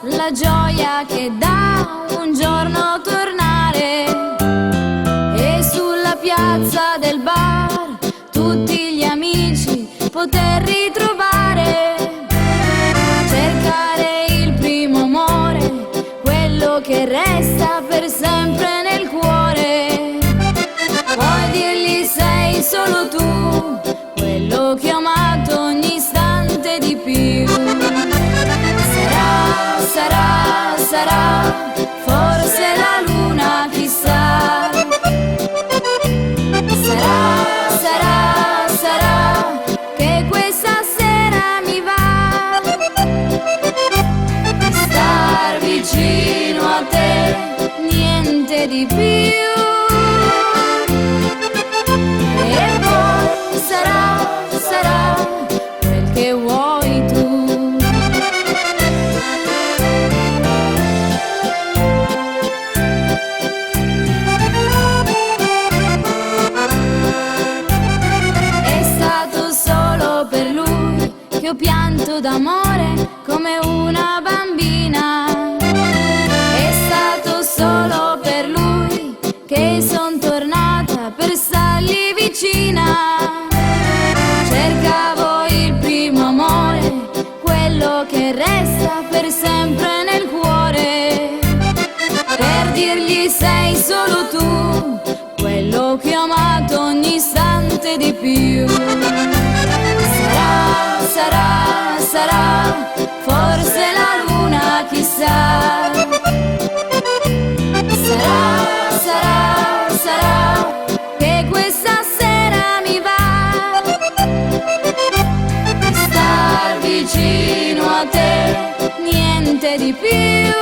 la gioia che dà un giorno tornare e sulla piazza del bar tutti gli amici poter ritrovare, cercare il primo amore, quello che resta per sempre nel cuore. Puoi dirgli sei solo tu, quello che ho amato ogni istante di più. Sarà, forse la luna, chissà. Sarà, che questa sera mi va star vicino a te, niente di più. E poi sarà quel che vuoi tu. Che ho pianto d'amore come una bambina. È stato solo per lui che son tornata per stargli vicina. Cercavo il primo amore, quello che resta per sempre nel cuore, per dirgli sei solo tu, quello che ho amato ogni istante di più. Sarà, forse la luna, chissà. Sarà, che questa sera mi va star vicino a te, niente di più.